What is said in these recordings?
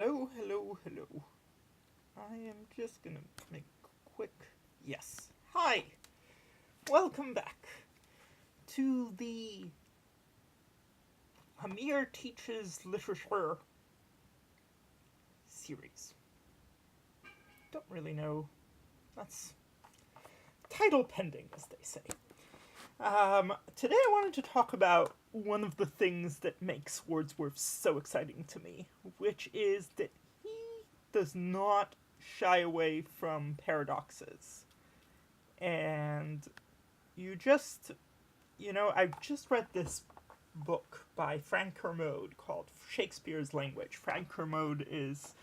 Hello, hello, hello. I am just gonna make a quick. Yes. Hi! Welcome back to the Hamir Teaches Literature series. Don't really know. That's title pending, as they say. Today I wanted to talk about one of the things that makes Wordsworth so exciting to me, which is that he does not shy away from paradoxes. And I've just read this book by Frank Kermode called Shakespeare's Language. Frank Kermode is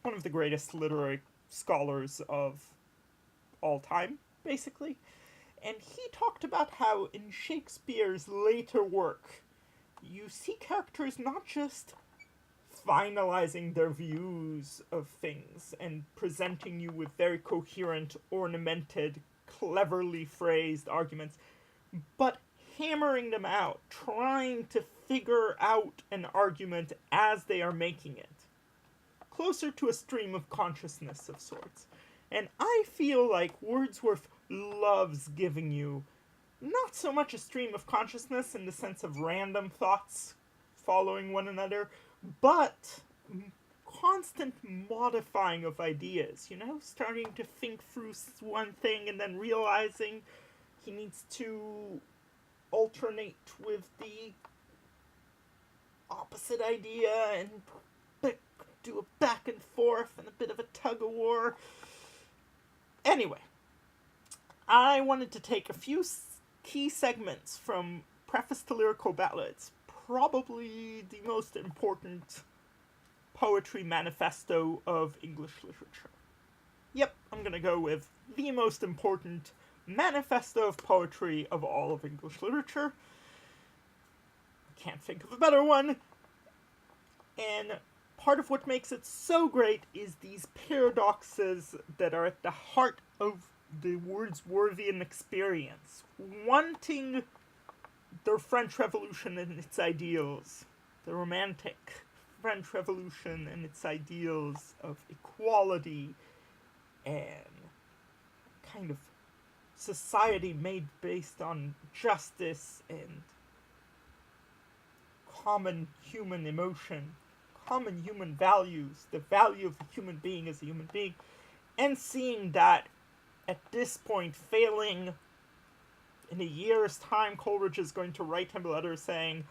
one of the greatest literary scholars of all time, basically. And he talked about how in Shakespeare's later work, you see characters not just finalizing their views of things and presenting you with very coherent, ornamented, cleverly phrased arguments, but hammering them out, trying to figure out an argument as they are making it. Closer to a stream of consciousness of sorts. And I feel like Wordsworth loves giving you not so much a stream of consciousness in the sense of random thoughts following one another, but constant modifying of ideas, starting to think through one thing and then realizing he needs to alternate with the opposite idea and do a back and forth and a bit of a tug of war. Anyway, I wanted to take a few key segments from Preface to Lyrical Ballads, probably the most important poetry manifesto of English literature. Yep, I'm going to go with the most important manifesto of poetry of all of English literature. Can't think of a better one. And part of what makes it so great is these paradoxes that are at the heart of the Wordsworthian experience. Wanting the French Revolution and its ideals, the Romantic French Revolution and its ideals of equality and kind of society made based on justice and common human emotion, common human values, the value of the human being as a human being, and seeing that at this point failing. In a year's time, Coleridge is going to write him a letter saying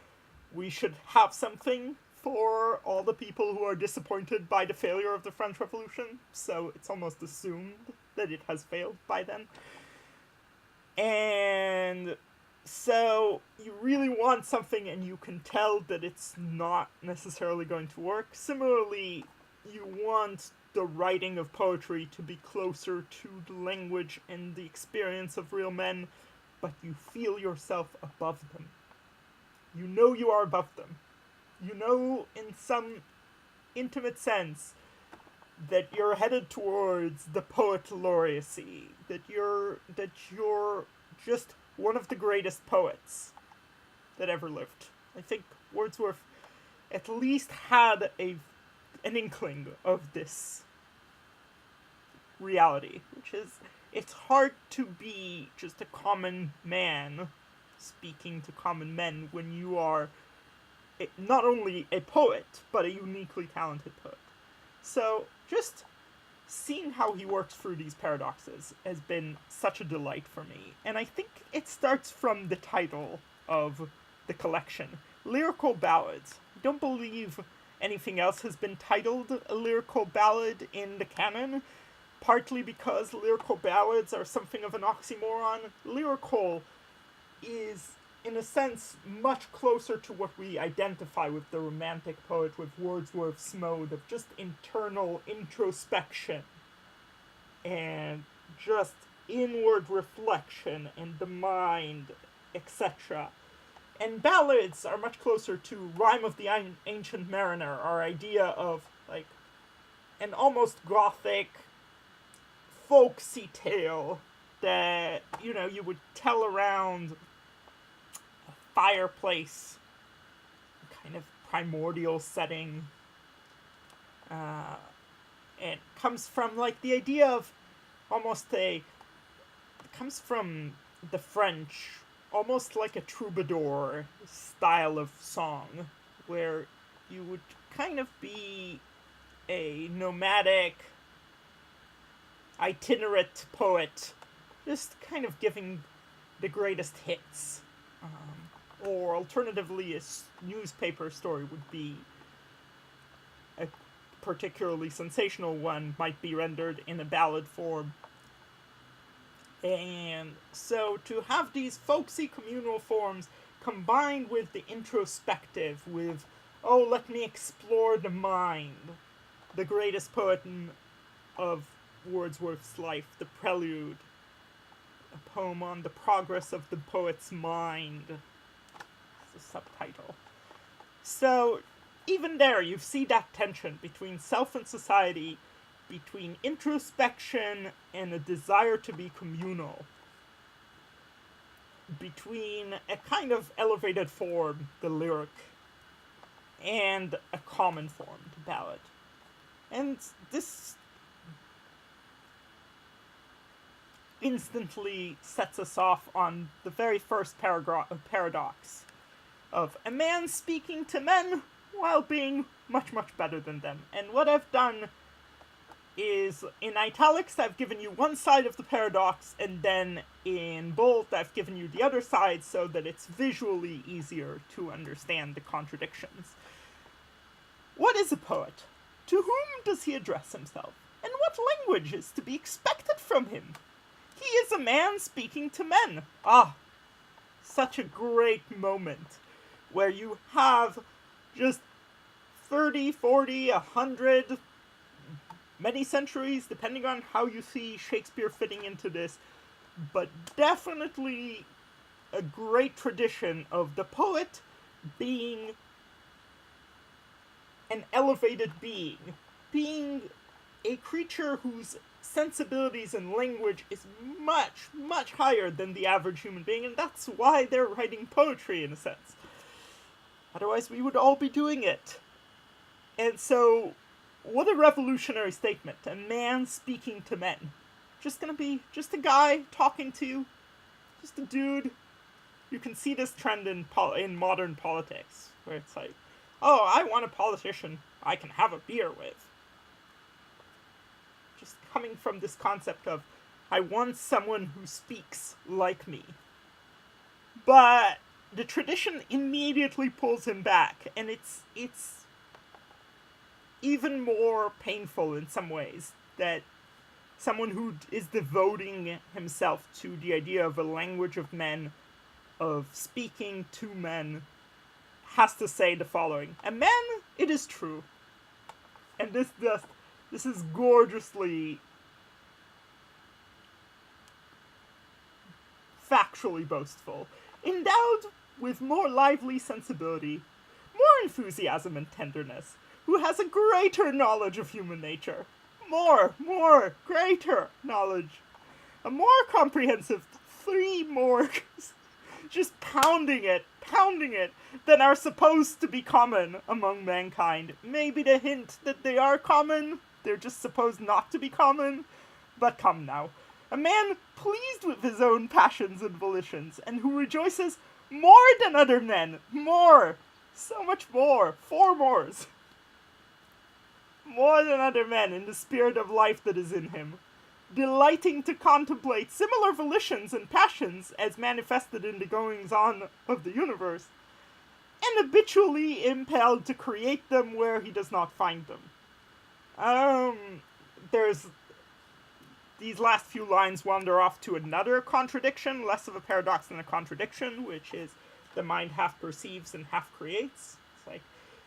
we should have something for all the people who are disappointed by the failure of the French Revolution, so it's almost assumed that it has failed by then. And so you really want something and you can tell that it's not necessarily going to work. Similarly, you want the writing of poetry to be closer to the language and the experience of real men, but you feel yourself above them. You know you are above them. You know in some intimate sense that you're headed towards the poet laureacy, that you're just one of the greatest poets that ever lived. I think Wordsworth at least had an inkling of this reality, which is it's hard to be just a common man speaking to common men when you are not only a poet, but a uniquely talented poet. So just seeing how he works through these paradoxes has been such a delight for me. And I think it starts from the title of the collection, Lyrical Ballads. I don't believe anything else has been titled a lyrical ballad in the canon, partly because lyrical ballads are something of an oxymoron. Lyrical is, in a sense, much closer to what we identify with the Romantic poet, with Wordsworth's mode of just internal introspection and just inward reflection and the mind, etc. And ballads are much closer to Rime of the Ancient Mariner, our idea of, like, an almost gothic, folksy tale that, you would tell around a fireplace, kind of primordial setting, It comes from, like, the idea of it comes from the French, almost like a troubadour style of song, where you would kind of be a nomadic, itinerant poet, just kind of giving the greatest hits. Or alternatively, a newspaper story would be a particularly sensational one, might be rendered in a ballad form. And so to have these folksy communal forms combined with the introspective, with, oh, let me explore the mind, the greatest poet of Wordsworth's life, The Prelude, a poem on the progress of the poet's mind. It's the subtitle. So, even there, you see that tension between self and society, between introspection and a desire to be communal, between a kind of elevated form, the lyric, and a common form, the ballad. And this instantly sets us off on the very first paradox of a man speaking to men while being much, much better than them. And what I've done is, in italics, I've given you one side of the paradox, and then in bold, I've given you the other side so that it's visually easier to understand the contradictions. What is a poet? To whom does he address himself? And what language is to be expected from him? He is a man speaking to men. Ah, such a great moment where you have just 30, 40, 100, many centuries, depending on how you see Shakespeare fitting into this, but definitely a great tradition of the poet being an elevated being a creature whose sensibilities and language is much, much higher than the average human being, and that's why they're writing poetry, in a sense. Otherwise, we would all be doing it. And so, what a revolutionary statement. A man speaking to men. Just gonna be just a guy talking to you. Just a dude. You can see this trend in modern politics, where it's like, oh, I want a politician I can have a beer with. Just coming from this concept of, I want someone who speaks like me. But the tradition immediately pulls him back, and it's even more painful in some ways that someone who is devoting himself to the idea of a language of men, of speaking to men, has to say the following. And men, it is true. And this is gorgeously factually boastful. Endowed with more lively sensibility, more enthusiasm and tenderness, who has a greater knowledge of human nature. More, greater knowledge. A more comprehensive, 3 more, just pounding it, that are supposed to be common among mankind. Maybe the hint that they are common, they're just supposed not to be common, but come now. A man pleased with his own passions and volitions, and who rejoices more than other men. More! So much more. 4 mores. More than other men in the spirit of life that is in him. Delighting to contemplate similar volitions and passions as manifested in the goings-on of the universe, and habitually impelled to create them where he does not find them. There's these last few lines wander off to another contradiction, less of a paradox than a contradiction, which is the mind half perceives and half creates. It's like,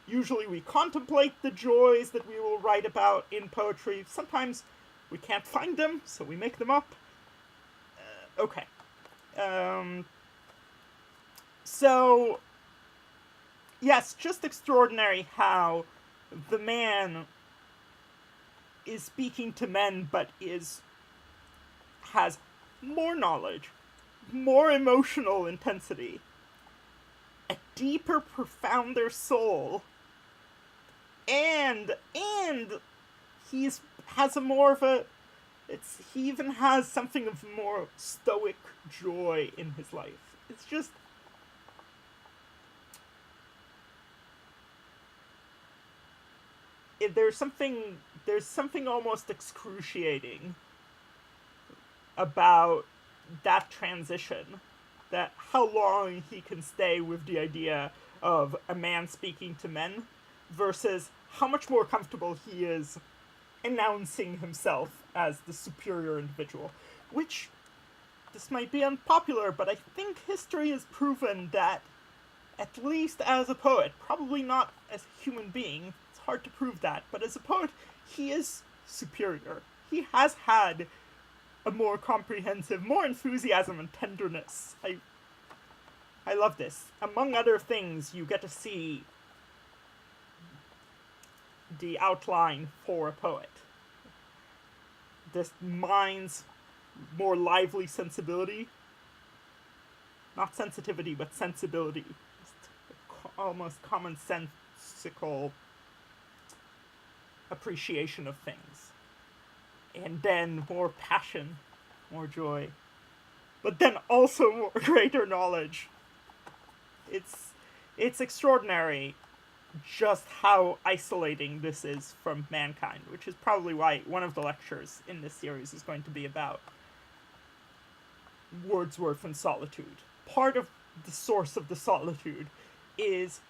usually we contemplate the joys that we will write about in poetry. Sometimes we can't find them, so we make them up. Okay. So, yes, just extraordinary how the man is speaking to men, but has more knowledge, more emotional intensity, a deeper, profounder soul and he's has a more of a he even has something of more stoic joy in his life. It's just there's something almost excruciating about that transition, that how long he can stay with the idea of a man speaking to men versus how much more comfortable he is announcing himself as the superior individual, which, this might be unpopular, but I think history has proven that, at least as a poet, probably not as a human being, it's hard to prove that, but as a poet, he is superior. He has had a more comprehensive, more enthusiasm and tenderness. I love this. Among other things, you get to see the outline for a poet. This mind's more lively sensibility. Not sensitivity, but sensibility. Just almost commonsensical appreciation of things. And then more passion, more joy. But then also more greater knowledge. It's extraordinary just how isolating this is from mankind, which is probably why one of the lectures in this series is going to be about Wordsworth and solitude. Part of the source of the solitude is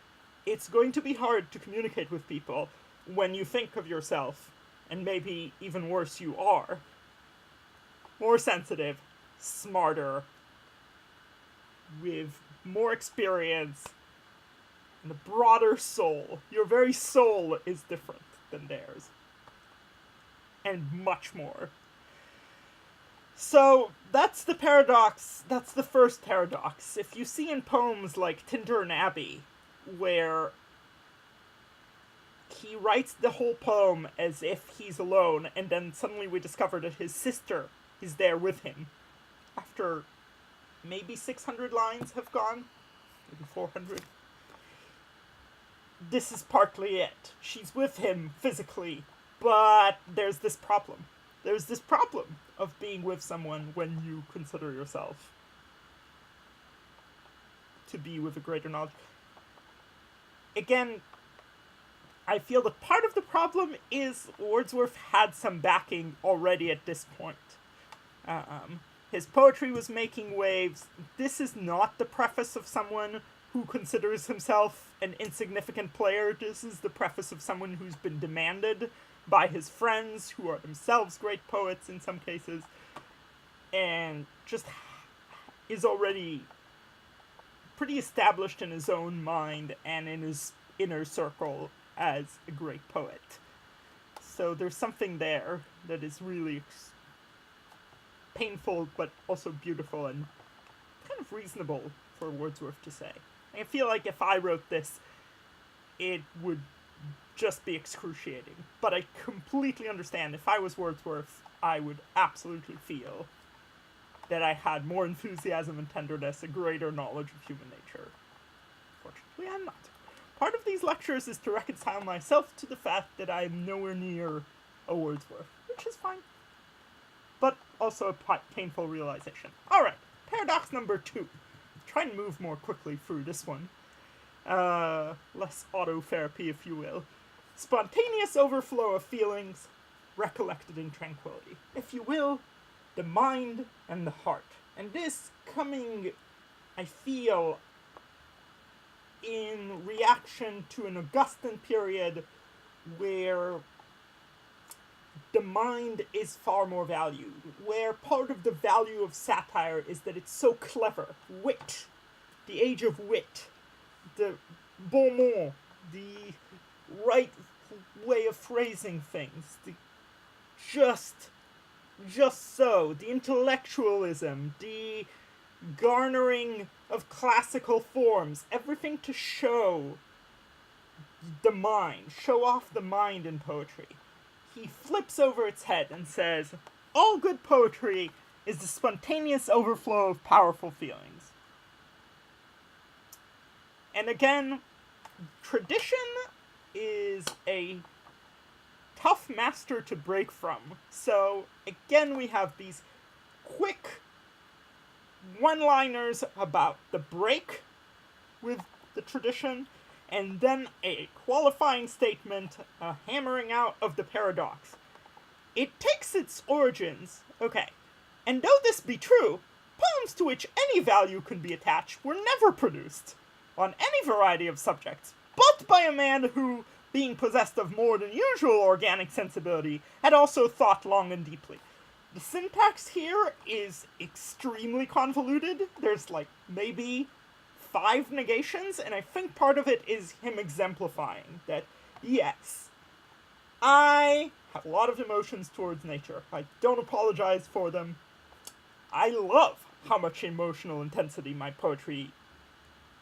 it's going to be hard to communicate with people when you think of yourself, and maybe even worse, you are more sensitive, smarter, with more experience, and a broader soul. Your very soul is different than theirs. And much more. So, that's the paradox. That's the first paradox. If you see in poems like Tintern Abbey, where he writes the whole poem as if he's alone, and then suddenly we discover that his sister is there with him, after maybe 600 lines have gone, maybe 400. This is partly it. She's with him physically, but there's this problem. There's this problem of being with someone when you consider yourself to be with a greater knowledge. Again, I feel that part of the problem is Wordsworth had some backing already at this point. His poetry was making waves. This is not the preface of someone who considers himself an insignificant player. This is the preface of someone who's been demanded by his friends, who are themselves great poets in some cases, and just is already pretty established in his own mind and in his inner circle as a great poet. So there's something there that is really painful, but also beautiful and kind of reasonable for Wordsworth to say. I feel like if I wrote this, it would just be excruciating. But I completely understand, if I was Wordsworth, I would absolutely feel that I had more enthusiasm and tenderness, a greater knowledge of human nature. Fortunately, I'm not. Part of these lectures is to reconcile myself to the fact that I am nowhere near a Wordsworth, which is fine. But also a painful realization. Alright, paradox number 2. Try and move more quickly through this one. Less autotherapy, if you will. Spontaneous overflow of feelings, recollected in tranquility. If you will, the mind and the heart. And this coming, I feel, in reaction to an Augustan period where the mind is far more valued, where part of the value of satire is that it's so clever. Wit, the age of wit, the bon mot, the right way of phrasing things, the just so, the intellectualism, the garnering of classical forms, everything to show the mind, show off the mind in poetry. He flips over its head and says, all good poetry is the spontaneous overflow of powerful feelings. And again, tradition is a tough master to break from. So, again, we have these quick one-liners about the break with the tradition, and then a qualifying statement, a hammering out of the paradox. It takes its origins, okay, and though this be true, poems to which any value can be attached were never produced, on any variety of subjects, but by a man who, being possessed of more than usual organic sensibility, had also thought long and deeply. The syntax here is extremely convoluted. There's like maybe 5 negations, and I think part of it is him exemplifying that, yes, I have a lot of emotions towards nature. I don't apologize for them. I love how much emotional intensity my poetry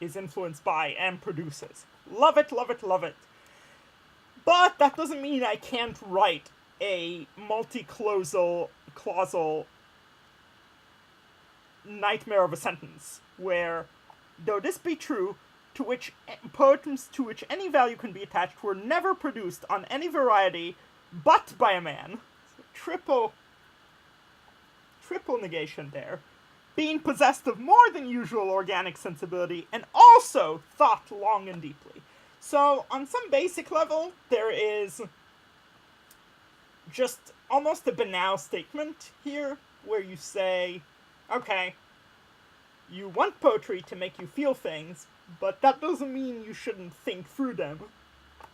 is influenced by and produces. Love it, love it, love it. But that doesn't mean I can't write a multi-clausal nightmare of a sentence, where, though this be true, poems to which any value can be attached were never produced on any variety but by a man. So triple negation there. Being possessed of more than usual organic sensibility, and also thought long and deeply. So, on some basic level, there is just almost a banal statement here, where you say, okay, you want poetry to make you feel things, but that doesn't mean you shouldn't think through them.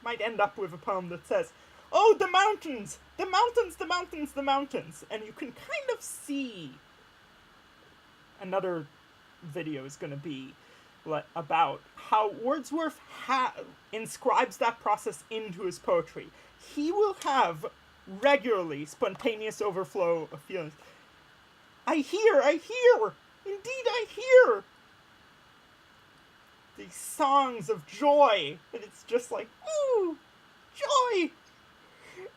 Might end up with a poem that says, oh, the mountains, the mountains, the mountains, the mountains, and you can kind of see. Another video is going to be about how Wordsworth inscribes that process into his poetry. He will have regularly spontaneous overflow of feelings. I hear, indeed I hear these songs of joy, and it's just like, ooh, joy!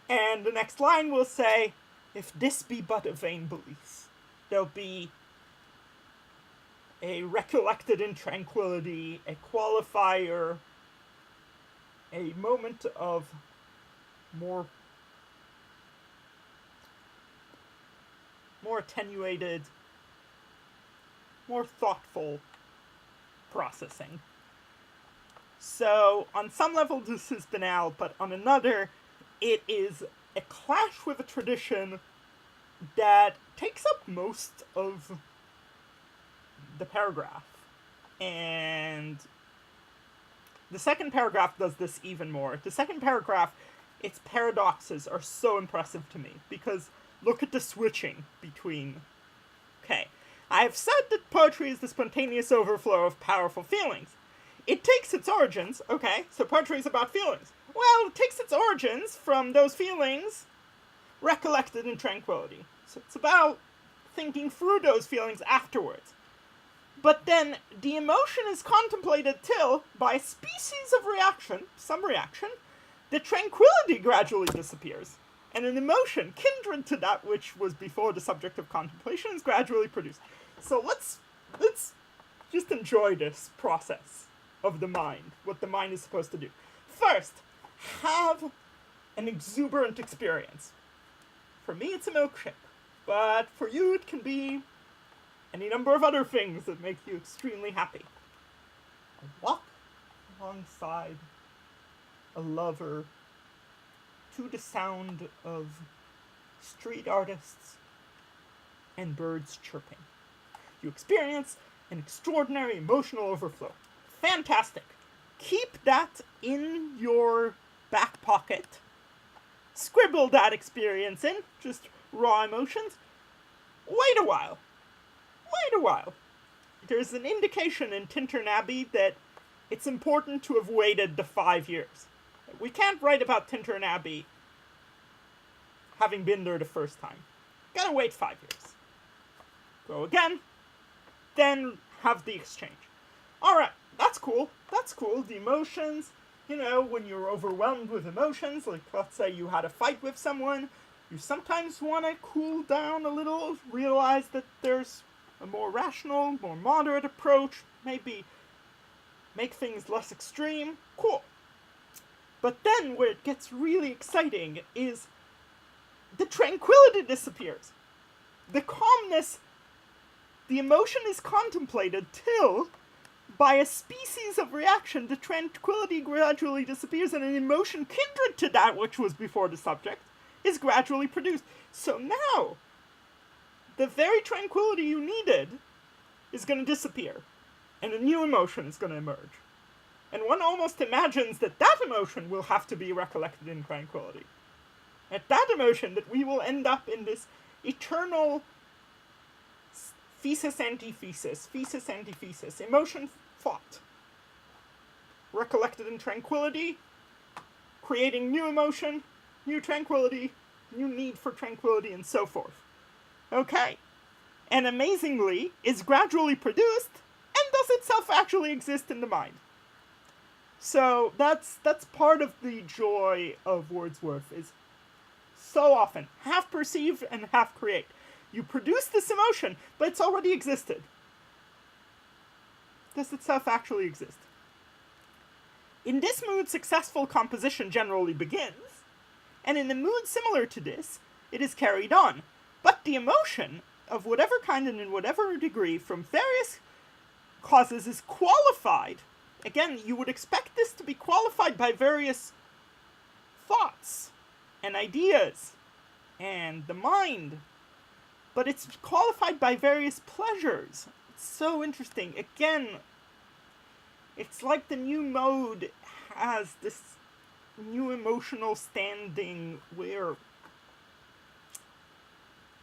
And the next line will say, if this be but a vain belief, there'll be a recollected in tranquility, a qualifier, a moment of more attenuated, more thoughtful processing. So, on some level this is banal, but on another, it is a clash with a tradition that takes up most of the paragraph. And the second paragraph does this even more. The second paragraph, its paradoxes are so impressive to me, because look at the switching between... Okay, I have said that poetry is the spontaneous overflow of powerful feelings. It takes its origins, okay, so poetry is about feelings. Well, it takes its origins from those feelings recollected in tranquility. So it's about thinking through those feelings afterwards. But then the emotion is contemplated till, by a species of reaction, some reaction, the tranquility gradually disappears, and an emotion kindred to that which was before the subject of contemplation is gradually produced. So let's just enjoy this process of the mind, what the mind is supposed to do. First, have an exuberant experience. For me, it's a milkshake, but for you, it can be any number of other things that make you extremely happy. A walk alongside a lover to the sound of street artists and birds chirping. You experience an extraordinary emotional overflow. Fantastic. Keep that in your back pocket. Scribble that experience in, just raw emotions. Wait a while. There's an indication in Tintern Abbey that it's important to have waited the 5 years. We can't write about Tintern Abbey having been there the first time. Gotta wait 5 years. Go again, then have the exchange. Alright, that's cool. The emotions, when you're overwhelmed with emotions, like let's say you had a fight with someone, you sometimes want to cool down a little, realize that there's a more rational, more moderate approach, maybe make things less extreme. Cool. But then, where it gets really exciting is the tranquility disappears. The calmness, the emotion is contemplated till, by a species of reaction, the tranquility gradually disappears and an emotion kindred to that which was before the subject is gradually produced. So now, the very tranquility you needed is going to disappear, and a new emotion is going to emerge. And one almost imagines that that emotion will have to be recollected in tranquility. At that emotion, that we will end up in this eternal thesis, antithesis, emotion, thought. Recollected in tranquility, creating new emotion, new tranquility, new need for tranquility, and so forth. Okay. And amazingly, is gradually produced, and does itself actually exist in the mind. So that's part of the joy of Wordsworth, is so often half perceive and half create. You produce this emotion, but it's already existed. Does itself actually exist? In this mood, successful composition generally begins, and in a mood similar to this, it is carried on. But the emotion, of whatever kind and in whatever degree, from various causes is qualified. Again, you would expect this to be qualified by various thoughts and ideas and the mind, but it's qualified by various pleasures. It's so interesting. Again, it's like the new mode has this new emotional standing where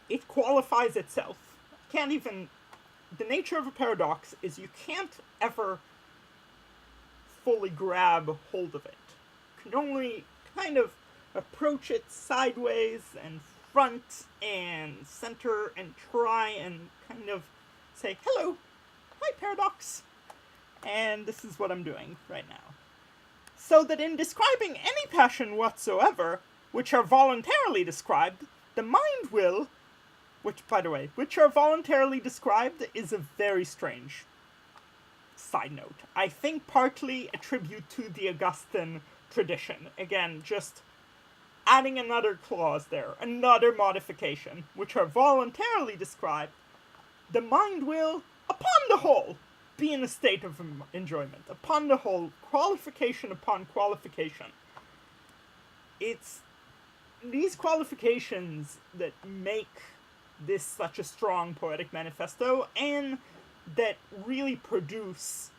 it qualifies itself. The nature of a paradox is you can't ever fully grab hold of it. You can only kind of approach it sideways and front and center and try and kind of say, hello, hi paradox. And this is what I'm doing right now. So that in describing any passion whatsoever, which are voluntarily described, the mind will, which are voluntarily described is a very strange side note. I think partly a tribute to the Augustan tradition. Again, just adding another clause there, another modification, which are voluntarily described, the mind will, upon the whole, be in a state of enjoyment. Upon the whole, qualification upon qualification. It's these qualifications that make this such a strong poetic manifesto, and that really produce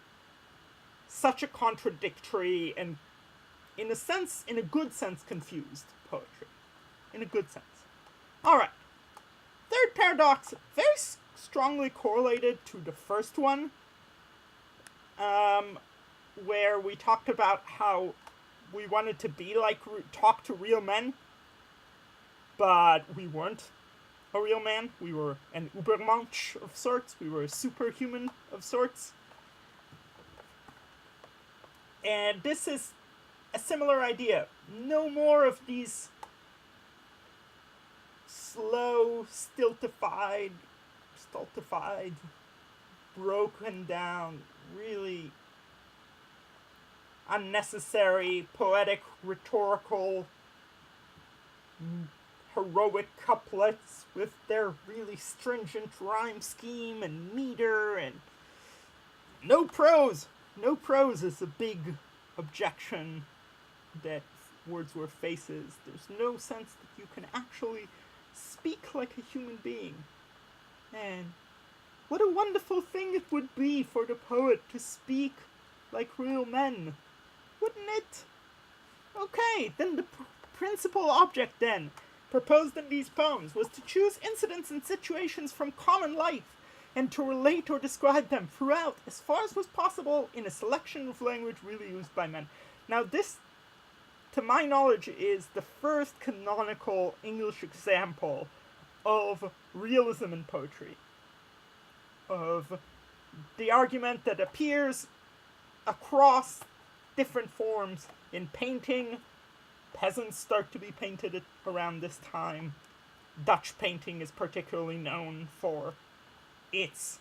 such a contradictory and, in a good sense, confused poetry. In a good sense. Alright. Third paradox, very strongly correlated to the first one, where we talked about how we wanted to be like, talk to real men, but we weren't a real man. We were an Übermensch of sorts. We were a superhuman of sorts. And this is a similar idea. No more of these slow, stultified, broken down, really unnecessary, poetic, rhetorical, heroic couplets with their really stringent rhyme scheme and meter, and no prose. No prose is a big objection that Wordsworth faces. There's no sense that you can actually speak like a human being. And what a wonderful thing it would be for the poet to speak like real men, wouldn't it? Okay, then the principal object then, proposed in these poems, was to choose incidents and situations from common life, and to relate or describe them throughout, as far as was possible, in a selection of language really used by men. Now this, to my knowledge, is the first canonical English example of realism in poetry. Of the argument that appears across different forms in painting. Peasants start to be painted around this time. Dutch painting is particularly known for its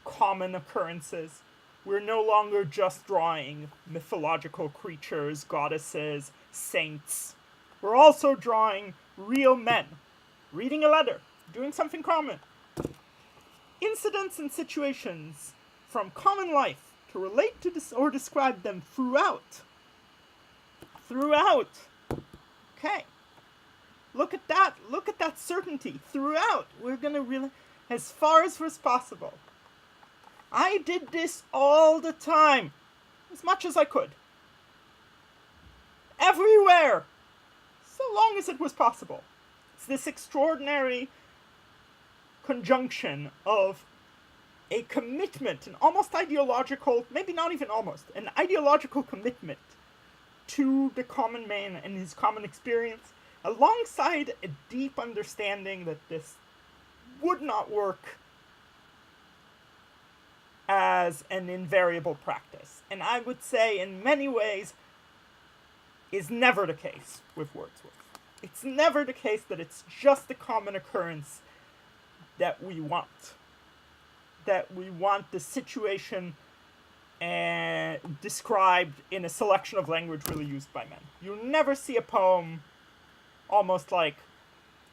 common occurrences. We're no longer just drawing mythological creatures, goddesses, saints. We're also drawing real men, reading a letter, doing something common. Incidents and situations from common life to relate to or describe them throughout. Throughout. Okay. Look at that. Look at that certainty. Throughout. We're going to really, as far as was possible. I did this all the time. As much as I could. Everywhere. So long as it was possible. It's this extraordinary conjunction of a commitment, an almost ideological, maybe not even almost, an ideological commitment to the common man and his common experience, alongside a deep understanding that this would not work as an invariable practice. And I would say, in many ways, is never the case with Wordsworth. It's never the case that it's just a common occurrence that we want. That we want the situation described in a selection of language really used by men. You never see a poem almost like,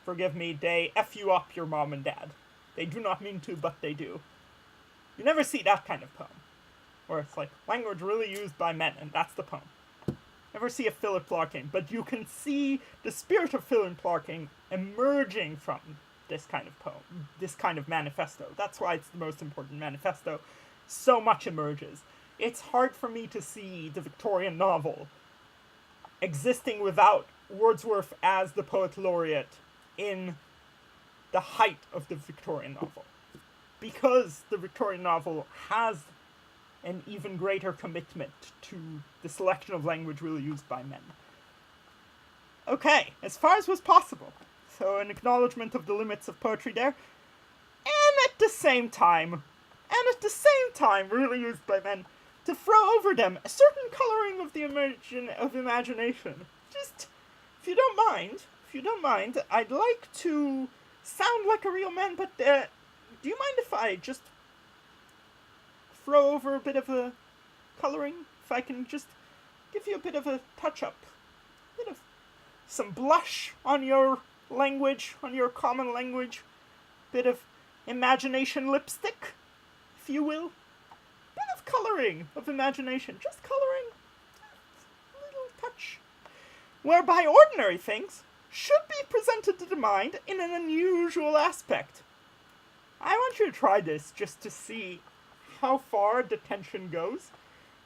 forgive me, they F you up your mom and dad. They do not mean to, but they do. You never see that kind of poem. Where it's like, language really used by men, and that's the poem. Never see a Philip Larkin, but you can see the spirit of Philip Larkin emerging from this kind of poem, this kind of manifesto. That's why it's the most important manifesto. So much emerges. It's hard for me to see the Victorian novel existing without Wordsworth as the poet laureate in the height of the Victorian novel. Because the Victorian novel has an even greater commitment to the selection of language really used by men. Okay, as far as was possible. So an acknowledgement of the limits of poetry there. And at the same time, really used by men, to throw over them a certain coloring of the imagination. Just, if you don't mind, I'd like to sound like a real man, but do you mind if I just throw over a bit of a coloring? If I can just give you a bit of a touch-up, a bit of some blush on your language, on your common language, bit of imagination lipstick, if you will. Bit of coloring of imagination, just coloring, a little touch. Whereby ordinary things should be presented to the mind in an unusual aspect. I want you to try this just to see how far the tension goes.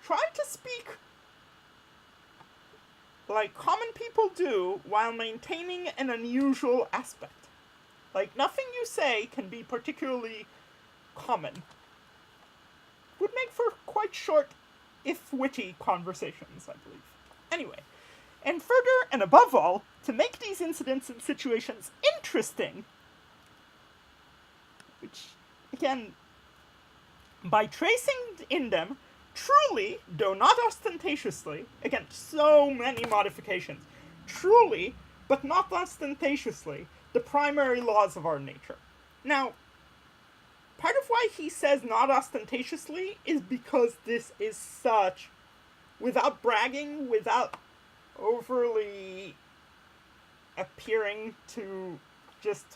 Try to speak like common people do while maintaining an unusual aspect. Like, nothing you say can be particularly common. Would make for quite short, if witty, conversations, I believe. Anyway, and further, and above all, to make these incidents and situations interesting, which, again, by tracing in them, truly, though not ostentatiously, again, so many modifications, truly, but not ostentatiously, the primary laws of our nature. Now, part of why he says not ostentatiously is because this is such, without bragging, without overly appearing to just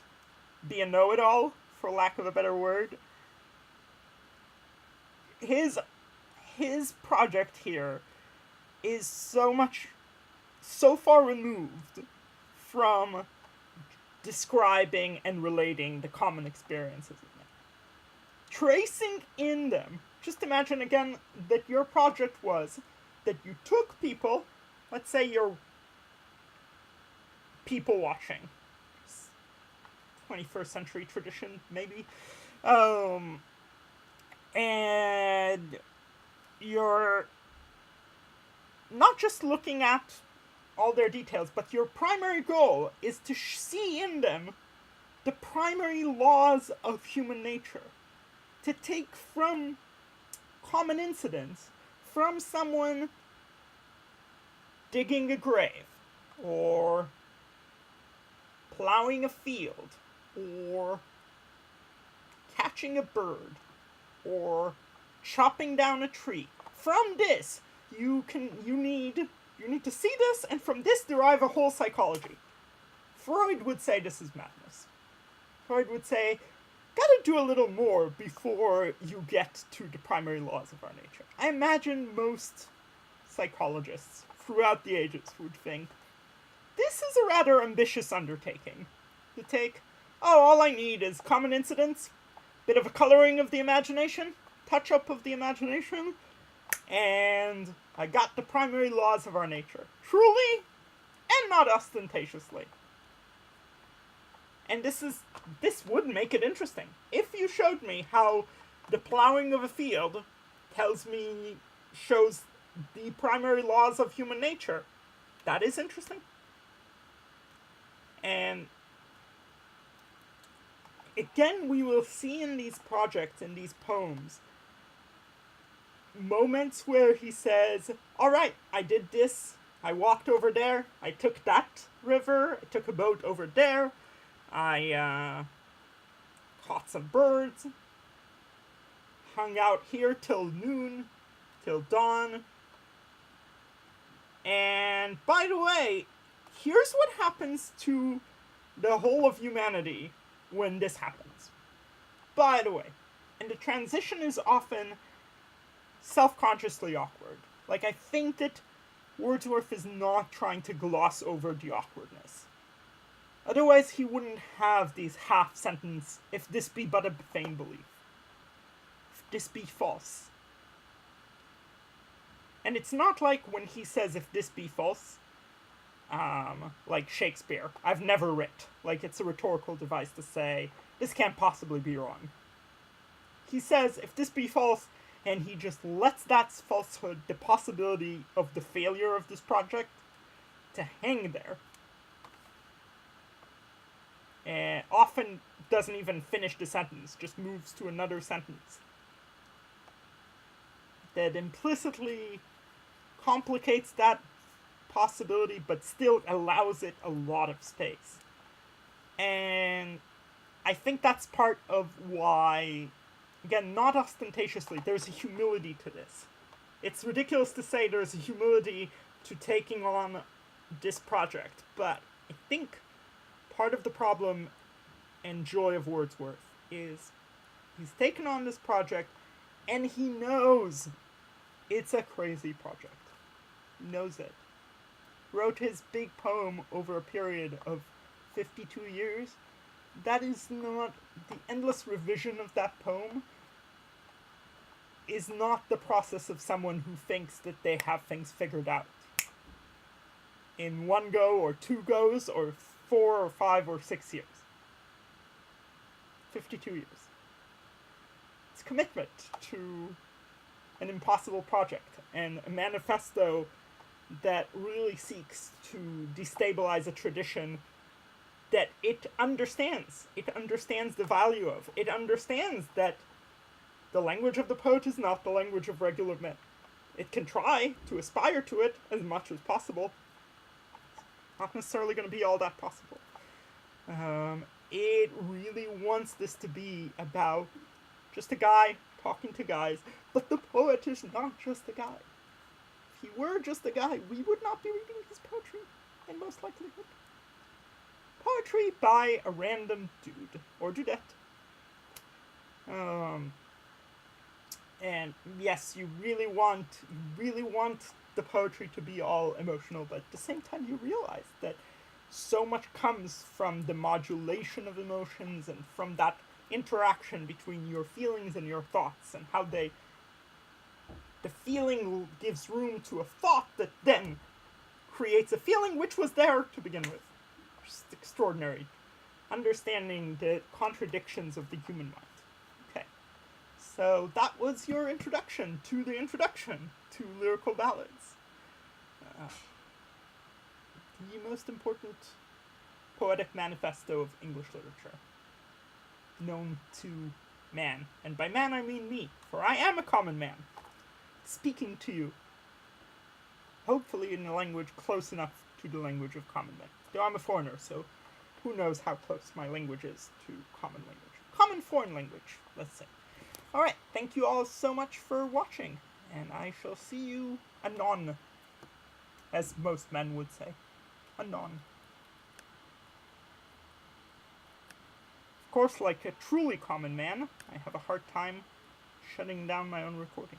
be a know-it-all, for lack of a better word, his project here is so far removed from describing and relating the common experiences of men. Tracing in them, just imagine again that your project was that you took people, let's say you're people watching, 21st century tradition maybe, and you're not just looking at all their details, but your primary goal is to see in them the primary laws of human nature. To take from common incidents, from someone digging a grave, or plowing a field, or catching a bird, or chopping down a tree. From this, you need to see this, and from this derive a whole psychology. Freud would say this is madness. Freud would say, gotta do a little more before you get to the primary laws of our nature. I imagine most psychologists throughout the ages would think, this is a rather ambitious undertaking. To take, all I need is common incidents, bit of a coloring of the imagination, touch-up of the imagination, and I got the primary laws of our nature. Truly, and not ostentatiously. And this would make it interesting. If you showed me how the plowing of a field shows the primary laws of human nature, that is interesting. And again, we will see in these projects, in these poems, moments where he says, alright, I did this, I walked over there, I took that river, I took a boat over there, I caught some birds, hung out here till noon, till dawn. And by the way, here's what happens to the whole of humanity when this happens. By the way, and the transition is often self-consciously awkward. Like, I think that Wordsworth is not trying to gloss over the awkwardness. Otherwise, he wouldn't have these half-sentence, if this be but a vain belief. If this be false. And it's not like when he says, if this be false, like Shakespeare, I've never writ. Like, it's a rhetorical device to say, this can't possibly be wrong. He says, if this be false, and he just lets that falsehood, the possibility of the failure of this project, to hang there. And often doesn't even finish the sentence, just moves to another sentence. That implicitly complicates that possibility, but still allows it a lot of space. And I think that's part of why, again, not ostentatiously, there's a humility to this. It's ridiculous to say there's a humility to taking on this project, but I think part of the problem and joy of Wordsworth is he's taken on this project and he knows it's a crazy project. He knows it. Wrote his big poem over a period of 52 years. That is not, the endless revision of that poem is not the process of someone who thinks that they have things figured out. In one go, or two goes, or 4 or 5 or 6 years. 52 years. It's commitment to an impossible project, and a manifesto that really seeks to destabilize a tradition that it understands. It understands the value of. It understands that the language of the poet is not the language of regular men. It can try to aspire to it as much as possible. Not necessarily going to be all that possible. It really wants this to be about just a guy talking to guys, but the poet is not just a guy. If he were just a guy, we would not be reading his poetry, in most likelihood. Poetry by a random dude, or dudette. And yes, you really want the poetry to be all emotional, but at the same time you realize that so much comes from the modulation of emotions and from that interaction between your feelings and your thoughts, and how the feeling gives room to a thought that then creates a feeling which was there to begin with. Just extraordinary. Understanding the contradictions of the human mind. Okay. So that was your introduction to the introduction to Lyrical Ballads. The most important poetic manifesto of English literature. Known to man. And by man I mean me, for I am a common man. Speaking to you. Hopefully in a language close enough to the language of common men. Though I'm a foreigner, so who knows how close my language is to common language. Common foreign language, let's say. Alright, thank you all so much for watching, and I shall see you anon, as most men would say. Anon. Of course, like a truly common man, I have a hard time shutting down my own recording.